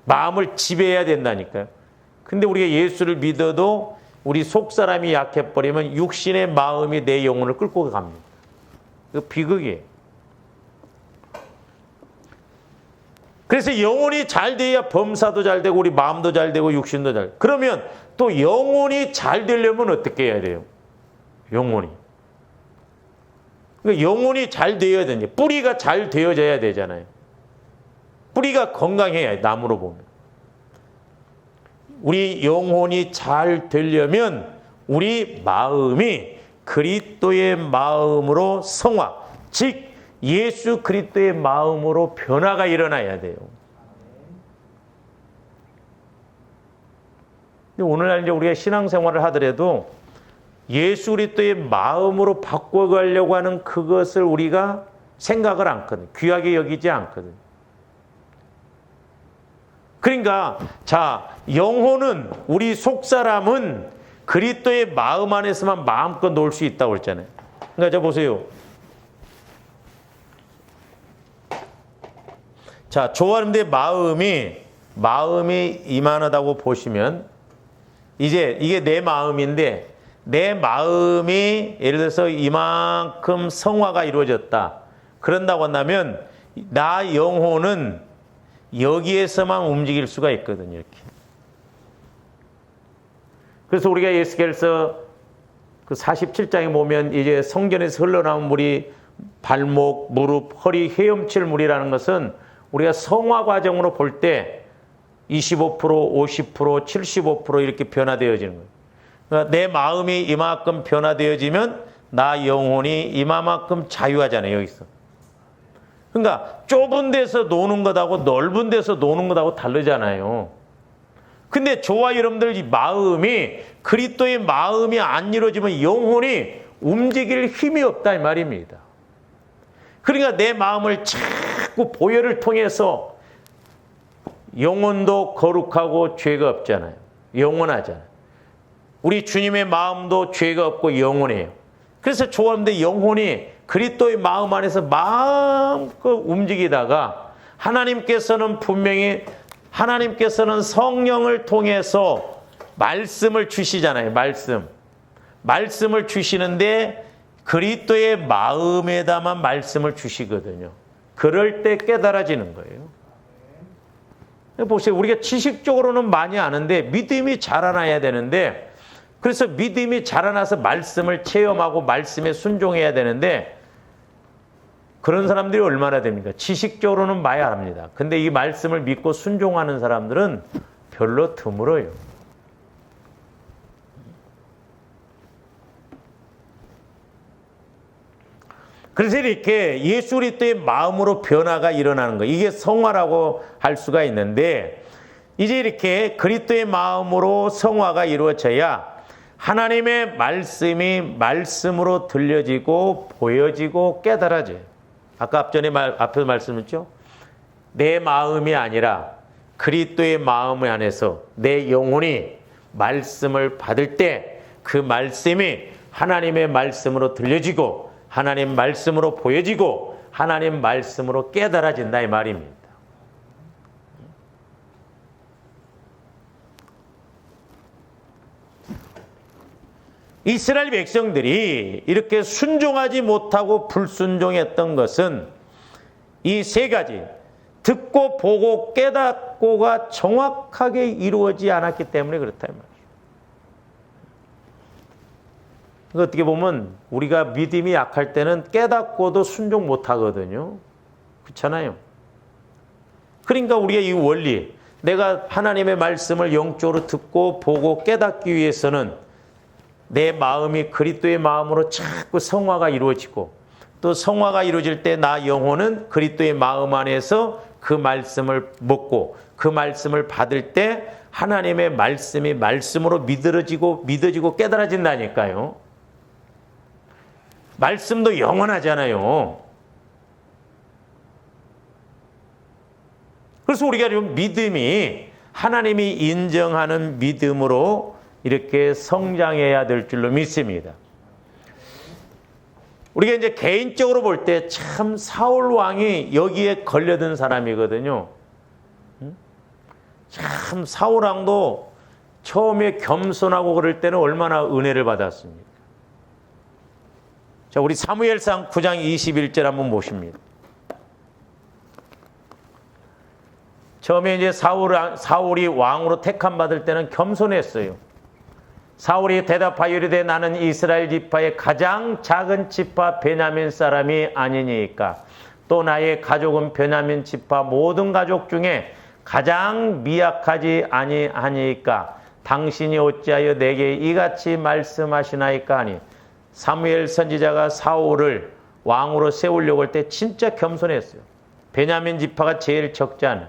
마음을 지배해야 된다니까요. 근데 우리가 예수를 믿어도 우리 속사람이 약해버리면 육신의 마음이 내 영혼을 끌고 갑니다. 이거 비극이에요. 그래서 영혼이 잘 돼야 범사도 잘 되고 우리 마음도 잘 되고 육신도 잘 되고. 그러면 또 영혼이 잘 되려면 어떻게 해야 돼요? 영혼이. 그러니까 영혼이 잘 되어야 되냐. 뿌리가 잘 되어져야 되잖아요. 뿌리가 건강해야 나무로 보면. 우리 영혼이 잘 되려면 우리 마음이 그리스도의 마음으로 성화, 즉 예수 그리스도의 마음으로 변화가 일어나야 돼요. 오늘날 이제 우리가 신앙생활을 하더라도 예수 그리스도의 마음으로 바꿔가려고 하는 그것을 우리가 생각을 않거든. 귀하게 여기지 않거든. 그러니까 자, 영혼은 우리 속사람은 그리스도의 마음 안에서만 마음껏 놀 수 있다고 그랬잖아요. 그러니까 자 보세요. 자, 저와는데 마음이 이만하다고 보시면 이제 이게 내 마음인데 내 마음이 예를 들어서 이만큼 성화가 이루어졌다. 그런다고 한다면 나 영혼은 여기에서만 움직일 수가 있거든요. 이렇게. 그래서 우리가 에스겔서 그 47장에 보면 이제 성전에서 흘러나온 물이 발목, 무릎, 허리 헤엄칠 물이라는 것은 우리가 성화 과정으로 볼 때 25%, 50%, 75% 이렇게 변화되어지는 거예요. 그러니까 내 마음이 이만큼 변화되어지면 나 영혼이 이만큼 자유하잖아요. 여기서. 그러니까 좁은 데서 노는 것하고 넓은 데서 노는 것하고 다르잖아요. 근데 저와 여러분들 이 마음이 그리스도의 마음이 안 이루어지면 영혼이 움직일 힘이 없다 이 말입니다. 그러니까 내 마음을 자꾸 보혈을 통해서 영혼도 거룩하고 죄가 없잖아요. 영원하잖아요. 우리 주님의 마음도 죄가 없고 영원해요. 그래서 좋아하는데 영혼이 그리스도의 마음 안에서 마음껏 움직이다가 하나님께서는 분명히 하나님께서는 성령을 통해서 말씀을 주시잖아요. 말씀을 주시는데 그리스도의 마음에다만 말씀을 주시거든요. 그럴 때 깨달아지는 거예요. 보세요. 우리가 지식적으로는 많이 아는데 믿음이 자라나야 되는데 그래서 믿음이 자라나서 말씀을 체험하고 말씀에 순종해야 되는데 그런 사람들이 얼마나 됩니까? 지식적으로는 많이 압니다. 근데 이 말씀을 믿고 순종하는 사람들은 별로 드물어요. 그래서 이렇게 예수 그리스도의 마음으로 변화가 일어나는 거예요. 이게 성화라고 할 수가 있는데 이제 이렇게 그리스도의 마음으로 성화가 이루어져야 하나님의 말씀이 말씀으로 들려지고 보여지고 깨달아져요. 아까 앞에서 말씀했죠. 내 마음이 아니라 그리스도의 마음 안에서 내 영혼이 말씀을 받을 때 그 말씀이 하나님의 말씀으로 들려지고 하나님 말씀으로 보여지고 하나님 말씀으로 깨달아진다 이 말입니다. 이스라엘 백성들이 이렇게 순종하지 못하고 불순종했던 것은 이 세 가지, 듣고 보고 깨닫고가 정확하게 이루어지지 않았기 때문에 그렇다 이 말이에요. 어떻게 보면 우리가 믿음이 약할 때는 깨닫고도 순종 못하거든요. 그렇잖아요. 그러니까 우리가 이 원리, 내가 하나님의 말씀을 영적으로 듣고 보고 깨닫기 위해서는 내 마음이 그리스도의 마음으로 자꾸 성화가 이루어지고 또 성화가 이루어질 때 나 영혼은 그리스도의 마음 안에서 그 말씀을 먹고 그 말씀을 받을 때 하나님의 말씀이 말씀으로 믿어지고 깨달아진다니까요. 말씀도 영원하잖아요. 그래서 우리가 좀 믿음이 하나님이 인정하는 믿음으로 이렇게 성장해야 될 줄로 믿습니다. 우리가 이제 개인적으로 볼 때 참 사울 왕이 여기에 걸려든 사람이거든요. 참 사울 왕도 처음에 겸손하고 그럴 때는 얼마나 은혜를 받았습니까? 자, 우리 사무엘상 9장 21절 한번 보십니다. 처음에 이제 사울이 왕으로 택함 받을 때는 겸손했어요. 사울이 대답하여 이르되 나는 이스라엘 지파의 가장 작은 지파 베냐민 사람이 아니니까 또 나의 가족은 베냐민 지파 모든 가족 중에 가장 미약하지 아니하니까 당신이 어찌하여 내게 이같이 말씀하시나이까 하니 사무엘 선지자가 사울을 왕으로 세우려고 할 때 진짜 겸손했어요. 베냐민 지파가 제일 적지 않은,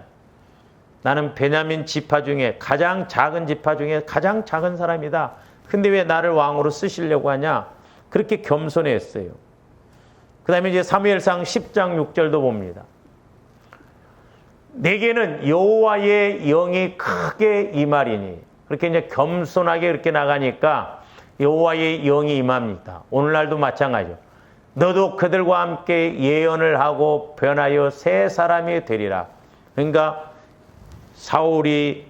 나는 베냐민 지파 중에 가장 작은 지파 중에 가장 작은 사람이다. 근데 왜 나를 왕으로 쓰시려고 하냐? 그렇게 겸손했어요. 그 다음에 이제 사무엘상 10장 6절도 봅니다. 내게는 여호와의 영이 크게 임하리니, 그렇게 이제 겸손하게 그렇게 나가니까 여호와의 영이 임합니다. 오늘날도 마찬가지죠. 너도 그들과 함께 예언을 하고 변하여 새 사람이 되리라. 그러니까 사울이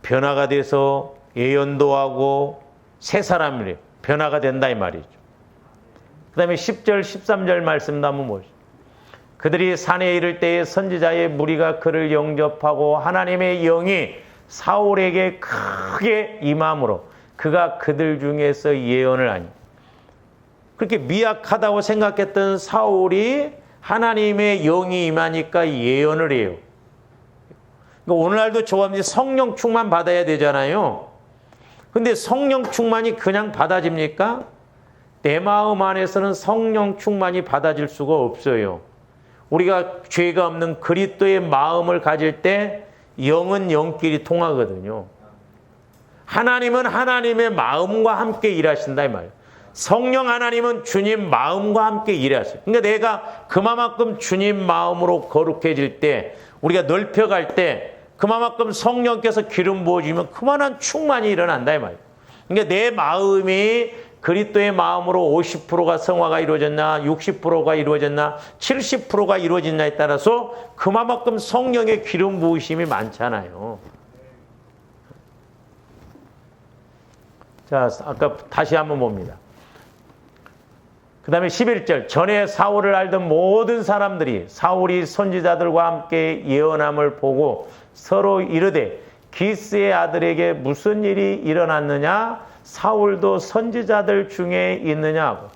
변화가 돼서 예언도 하고 새 사람이 변화가 된다 이 말이죠. 그 다음에 10절 13절 말씀도 한번 보시죠. 그들이 산에 이를 때에 선지자의 무리가 그를 영접하고 하나님의 영이 사울에게 크게 임함으로 그가 그들 중에서 예언을 하니, 그렇게 미약하다고 생각했던 사울이 하나님의 영이 임하니까 예언을 해요. 그러니까 오늘날도 저와 성령 충만 받아야 되잖아요. 근데 성령 충만이 그냥 받아집니까? 내 마음 안에서는 성령 충만이 받아질 수가 없어요. 우리가 죄가 없는 그리스도의 마음을 가질 때 영은 영끼리 통하거든요. 하나님은 하나님의 마음과 함께 일하신다 이 말이에요. 성령 하나님은 주님 마음과 함께 일하세요. 그러니까 내가 그만큼 주님 마음으로 거룩해질 때, 우리가 넓혀갈 때 그만큼 성령께서 기름 부어주면 그만한 충만이 일어난다 이 말이에요. 그러니까 내 마음이 그리스도의 마음으로 50%가 성화가 이루어졌나 60%가 이루어졌나 70%가 이루어졌나에 따라서 그만큼 성령의 기름 부으심이 많잖아요. 자, 아까 다시 한번 봅니다. 그 다음에 11절, 전에 사울을 알던 모든 사람들이 사울이 선지자들과 함께 예언함을 보고 서로 이르되 기스의 아들에게 무슨 일이 일어났느냐? 사울도 선지자들 중에 있느냐 하고,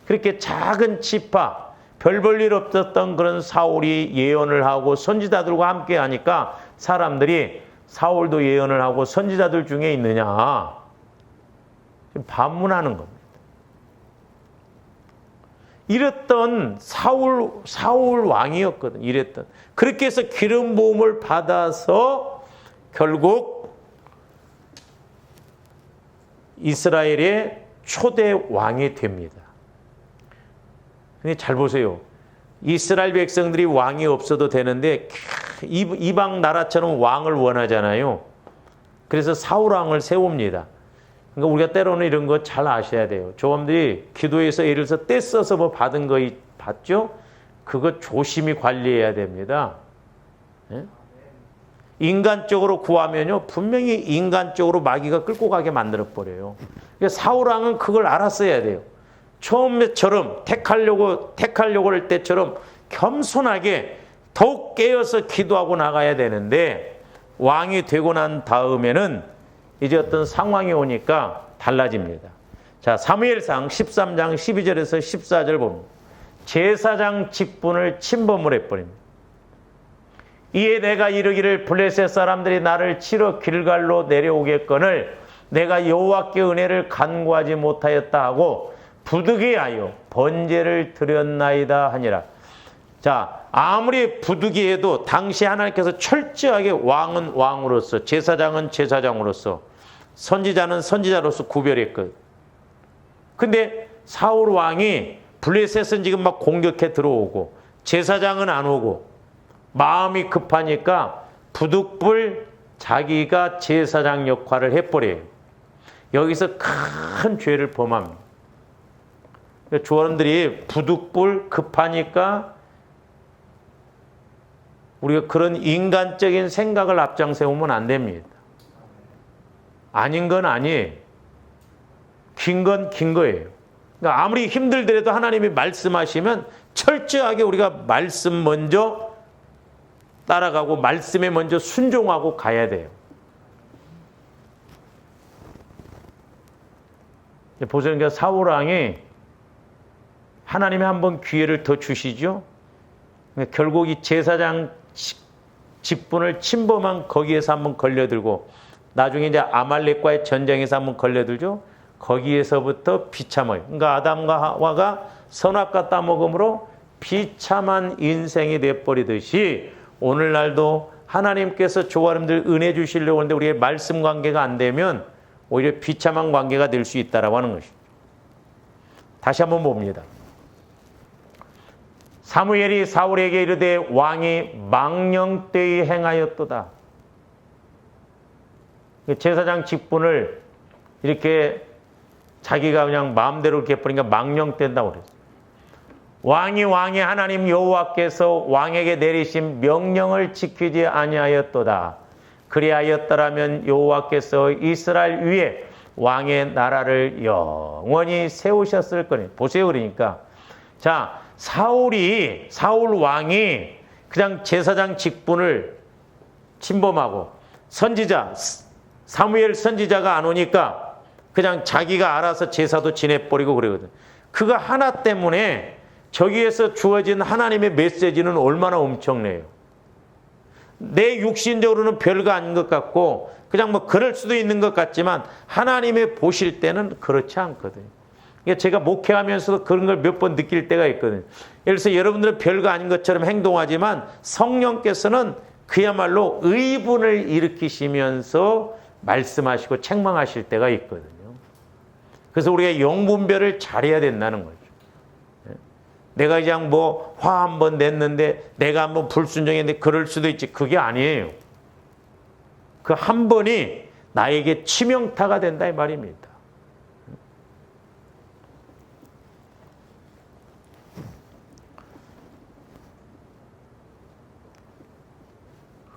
그렇게 작은 지파, 별 볼 일 없었던 그런 사울이 예언을 하고 선지자들과 함께 하니까 사람들이 사울도 예언을 하고 선지자들 중에 있느냐 반문하는 겁니다. 이랬던 사울 왕이었거든. 이랬던. 그렇게 해서 기름 부음을 받아서 결국 이스라엘의 초대 왕이 됩니다. 근데 잘 보세요. 이스라엘 백성들이 왕이 없어도 되는데 이방 나라처럼 왕을 원하잖아요. 그래서 사울 왕을 세웁니다. 그러니까 우리가 때로는 이런 거 잘 아셔야 돼요. 조원들이 기도해서 예를 들어서 떼써서 뭐 받은 거 봤죠? 그거 조심히 관리해야 됩니다. 예? 인간적으로 구하면요, 분명히 인간적으로 마귀가 끌고 가게 만들어 버려요. 그러니까 사울 왕은 그걸 알았어야 돼요. 처음에처럼 택하려고 할 때처럼 겸손하게 더욱 깨어서 기도하고 나가야 되는데, 왕이 되고 난 다음에는 이제 어떤 상황이 오니까 달라집니다. 자, 사무엘상 13장 12절에서 14절 봅니다. 제사장 직분을 침범을 해버립니다. 이에 내가 이르기를 블레셋 사람들이 나를 치러 길갈로 내려오겠거늘 내가 여호와께 은혜를 간구하지 못하였다 하고 부득이하여 번제를 드렸나이다 하니라. 자, 아무리 부득이해도 당시 하나님께서 철저하게 왕은 왕으로서, 제사장은 제사장으로서, 선지자는 선지자로서 구별했거든. 근데 사울 왕이 블레셋은 지금 막 공격해 들어오고 제사장은 안 오고 마음이 급하니까 부득불 자기가 제사장 역할을 해버려요. 여기서 큰 죄를 범합니다. 조원들이 부득불 급하니까 우리가 그런 인간적인 생각을 앞장 세우면 안 됩니다. 아닌 건 아니에요. 긴 건 긴 거예요. 그러니까 아무리 힘들더라도 하나님이 말씀하시면 철저하게 우리가 말씀 먼저 따라가고 말씀에 먼저 순종하고 가야 돼요. 보세요. 그러니까 사울 왕이 하나님이 한번 기회를 더 주시죠. 그러니까 결국 이 제사장 직분을 침범한 거기에서 한번 걸려들고 나중에 이제 아말렉과의 전쟁에서 한번 걸려들죠. 거기에서부터 비참해요. 그러니까 아담과 하와가 선악과 따먹음으로 비참한 인생이 돼버리듯이 오늘날도 하나님께서 조아름들 은혜 주시려고 하는데 우리의 말씀 관계가 안 되면 오히려 비참한 관계가 될 수 있다라고 하는 것이죠. 다시 한번 봅니다. 사무엘이 사울에게 이르되 왕이 망령되이 행하였도다. 제사장 직분을 이렇게 자기가 그냥 마음대로 이렇게 버리니까 망령된다고 그랬어요. 왕이 하나님 여호와께서 왕에게 내리신 명령을 지키지 아니하였도다. 그리하였더라면 여호와께서 이스라엘 위에 왕의 나라를 영원히 세우셨을 거니. 보세요. 그러니까 자, 사울 왕이 그냥 제사장 직분을 침범하고 선지자 사무엘 선지자가 안 오니까 그냥 자기가 알아서 제사도 지내버리고 그러거든. 그거 하나 때문에 저기에서 주어진 하나님의 메시지는 얼마나 엄청나요. 내 육신적으로는 별거 아닌 것 같고 그냥 뭐 그럴 수도 있는 것 같지만 하나님이 보실 때는 그렇지 않거든요. 제가 목회하면서도 그런 걸 몇 번 느낄 때가 있거든요. 예를 들어서 여러분들은 별거 아닌 것처럼 행동하지만 성령께서는 그야말로 의분을 일으키시면서 말씀하시고 책망하실 때가 있거든요. 그래서 우리가 영분별을 잘해야 된다는 거죠. 내가 그냥 뭐 화 한 번 냈는데 내가 한번 불순종했는데 그럴 수도 있지. 그게 아니에요. 그 한 번이 나에게 치명타가 된다 이 말입니다.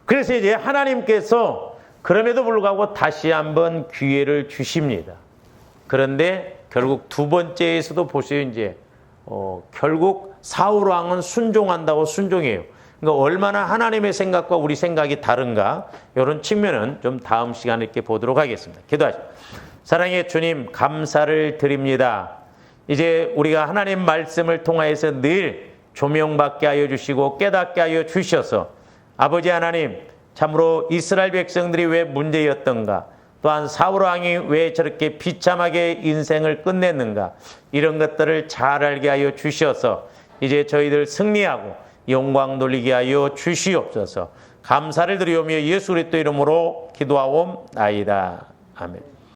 그래서 이제 하나님께서 그럼에도 불구하고 다시 한번 기회를 주십니다. 그런데 결국 두 번째에서도 보세요. 이제 결국 사울 왕은 순종한다고 순종해요. 그러니까 얼마나 하나님의 생각과 우리 생각이 다른가 이런 측면은 좀 다음 시간에 이렇게 보도록 하겠습니다. 기도하시죠. 사랑의 주님 감사를 드립니다. 이제 우리가 하나님 말씀을 통하여서 늘 조명받게 하여 주시고 깨닫게 하여 주셔서 아버지 하나님 참으로 이스라엘 백성들이 왜 문제였던가 또한 사울 왕이 왜 저렇게 비참하게 인생을 끝냈는가 이런 것들을 잘 알게 하여 주셔서 이제 저희들 승리하고 영광 돌리게 하여 주시옵소서. 감사를 드리오며 예수 그리스도 이름으로 기도하옵나이다. 아멘.